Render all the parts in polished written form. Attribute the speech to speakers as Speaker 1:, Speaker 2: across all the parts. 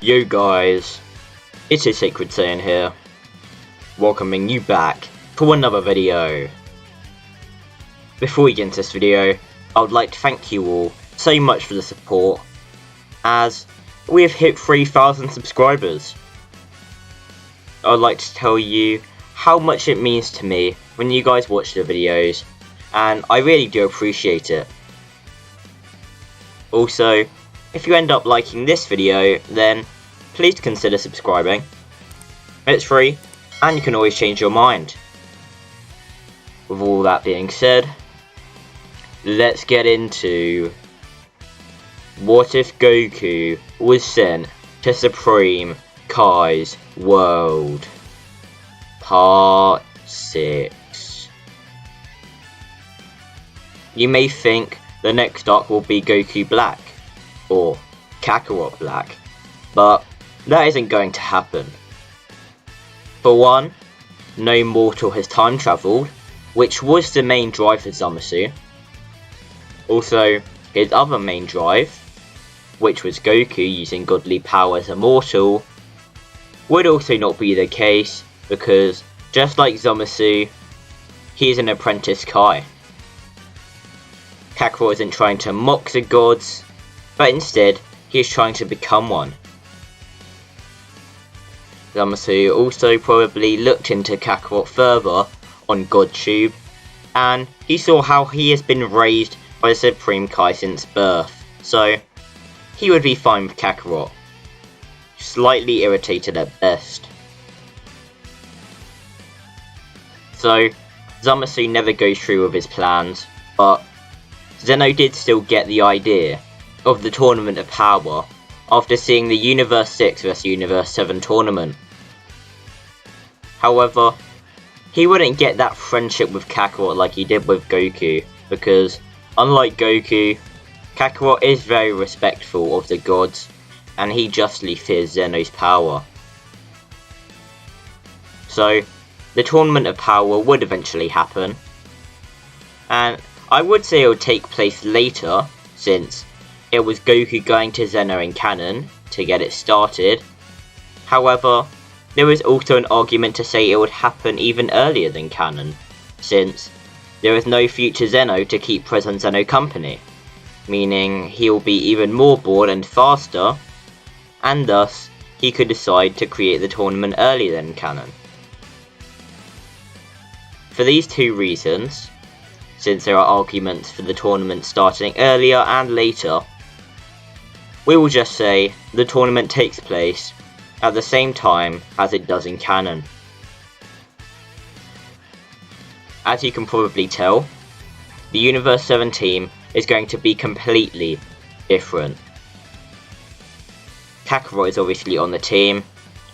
Speaker 1: Yo guys, it's a Sacred Saiyan here, welcoming you back for another video. Before we get into this video, I would like to thank you all so much for the support, as we have hit 3,000 subscribers. I would like to tell you how much it means to me when you guys watch the videos, and I really do appreciate it. Also, if you end up liking this video, then please consider subscribing. It's free, and you can always change your mind. With all that being said, let's get into what if Goku was sent to Supreme Kai's world? Part 6. You may think the next arc will be Goku Black, or Kakarot Black, but that isn't going to happen. For one, no mortal has time travelled, which was the main drive for Zamasu. Also, his other main drive, which was Goku using godly power as a mortal, would also not be the case, because just like Zamasu, he is an apprentice Kai. Kakarot isn't trying to mock the gods, but instead he is trying to become one. Zamasu also probably looked into Kakarot further on GodTube, and he saw how he has been raised by the Supreme Kai since birth, so he would be fine with Kakarot. Slightly irritated at best. So, Zamasu never goes through with his plans, but Zeno did still get the idea of the Tournament of Power after seeing the Universe 6 vs Universe 7 tournament. However, he wouldn't get that friendship with Kakarot like he did with Goku, because unlike Goku, Kakarot is very respectful of the gods, and he justly fears Zeno's power. So, the Tournament of Power would eventually happen, and I would say it would take place later, since it was Goku going to Zeno in canon to get it started. However, there is also an argument to say it would happen even earlier than canon, since there is no future Zeno to keep present Zeno company, meaning he will be even more bored and faster, and thus he could decide to create the tournament earlier than canon. For these two reasons, since there are arguments for the tournament starting earlier and later, we will just say the tournament takes place at the same time as it does in canon. As you can probably tell, the Universe 7 team is going to be completely different. Kakarot is obviously on the team,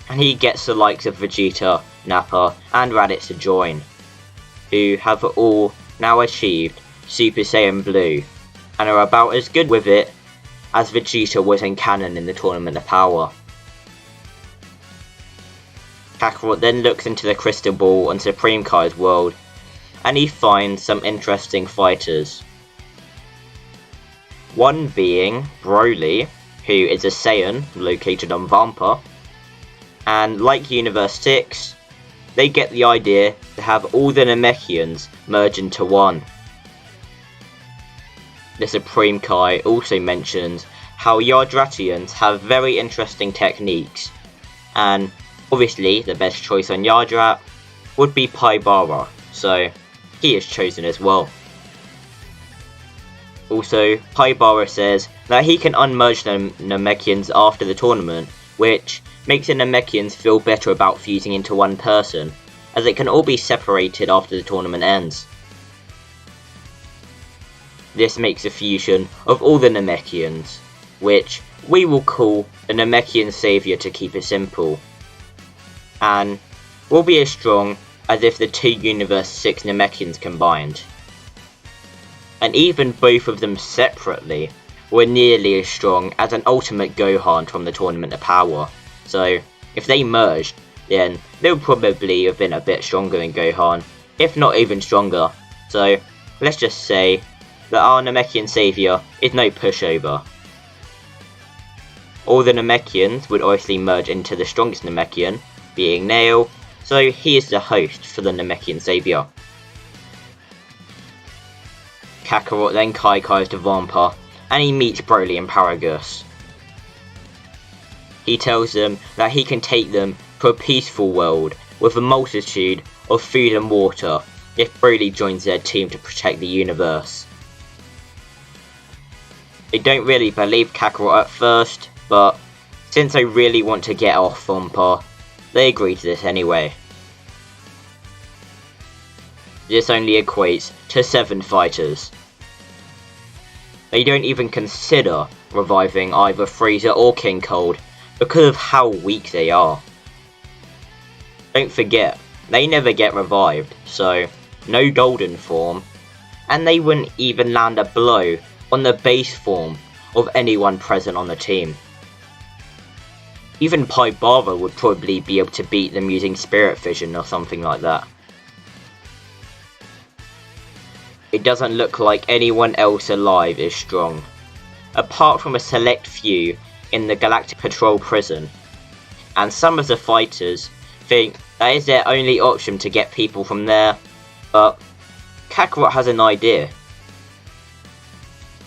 Speaker 1: and he gets the likes of Vegeta, Nappa, and Raditz to join, who have all now achieved Super Saiyan Blue, and are about as good with it as Vegeta was in canon in the Tournament of Power. Kakarot then looks into the crystal ball on Supreme Kai's world, and he finds some interesting fighters. One being Broly, who is a Saiyan located on Vampa, and like Universe 6, they get the idea to have all the Namekians merge into one. The Supreme Kai also mentions how Yardratians have very interesting techniques, and obviously the best choice on Yardrat would be Paibara, so he is chosen as well. Also, Paibara says that he can unmerge the Namekians after the tournament, which makes the Namekians feel better about fusing into one person, as it can all be separated after the tournament ends. This makes a fusion of all the Namekians, which we will call a Namekian Saviour to keep it simple, and will be as strong as if the two Universe 6 Namekians combined. And even both of them separately were nearly as strong as an Ultimate Gohan from the Tournament of Power, so if they merged, then they would probably have been a bit stronger than Gohan, if not even stronger, so let's just say that our Namekian Saviour is no pushover. all the Namekians would obviously merge into the strongest Namekian, being Nail, so he is the host for the Namekian Saviour. Kakarot then Kaikais to Vampa, and he meets Broly and Paragus. He tells them that he can take them to a peaceful world with a multitude of food and water if Broly joins their team to protect the universe. They don't really believe Kakarot at first, but since they really want to get off Vampa, they agree to this anyway. This only equates to 7 fighters. They don't even consider reviving either Frieza or King Cold because of how weak they are. Don't forget, they never get revived, so no golden form, and they wouldn't even land a blow on the base form of anyone present on the team. Even Paibara would probably be able to beat them using Spirit Fission or something like that. It doesn't look like anyone else alive is strong, apart from a select few in the Galactic Patrol prison, and some of the fighters think that is their only option to get people from there, but Kakarot has an idea.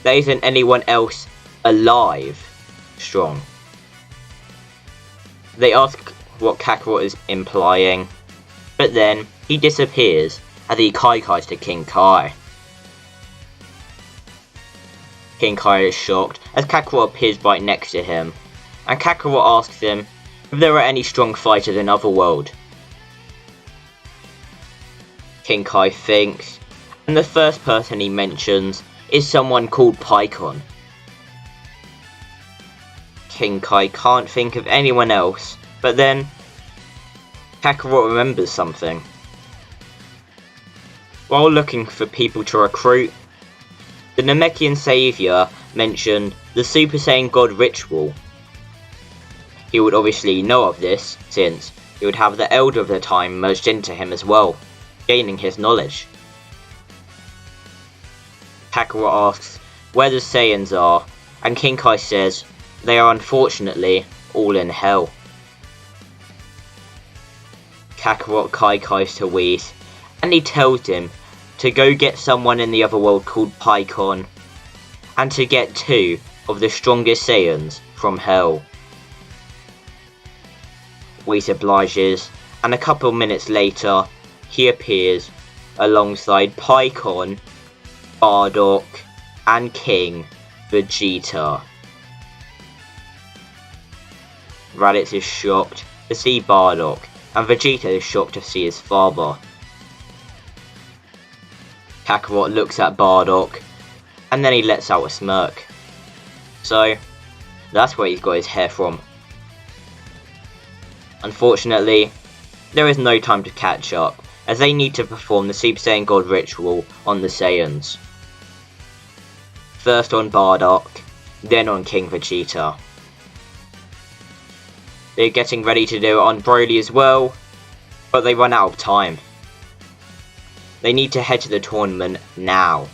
Speaker 1: There isn't anyone else alive strong. They ask what Kakarot is implying, but then he disappears as he Kaikais to King Kai. King Kai is shocked as Kakarot appears right next to him, and Kakarot asks him if there are any strong fighters in Otherworld. King Kai thinks, and the first person he mentions is someone called Pikkon. King Kai can't think of anyone else, but then Kakarot remembers something. While looking for people to recruit, the Namekian Saviour mentioned the Super Saiyan God ritual. He would obviously know of this, since he would have the Elder of the Time merged into him as well, gaining his knowledge. Kakarot asks where the Saiyans are, and King Kai says they are unfortunately all in hell. Kakarot Kaikais to Whis, and he tells him to go get someone in the other world called Pikkon, and to get 2 of the strongest Saiyans from hell. Whis obliges, and a couple minutes later, he appears alongside Pikkon, Bardock, and King Vegeta. Raditz is shocked to see Bardock, and Vegeta is shocked to see his father. Kakarot looks at Bardock, and then he lets out a smirk. So, that's where he's got his hair from. Unfortunately, there is no time to catch up, as they need to perform the Super Saiyan God ritual on the Saiyans. First on Bardock, then on King Vegeta. They're getting ready to do it on Broly as well, but they run out of time. They need to head to the tournament now.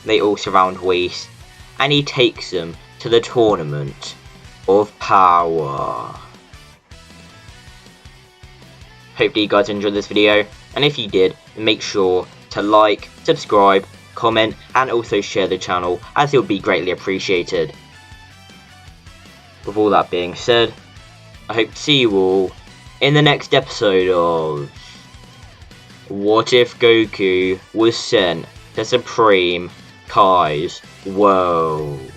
Speaker 1: They all surround Whis, and he takes them to the Tournament of Power. Hopefully you guys enjoyed this video, and if you did, make sure to like, subscribe, comment, and also share the channel, as it would be greatly appreciated. With all that being said, I hope to see you all in the next episode of What If Goku Was Sent to Supreme Kai's World.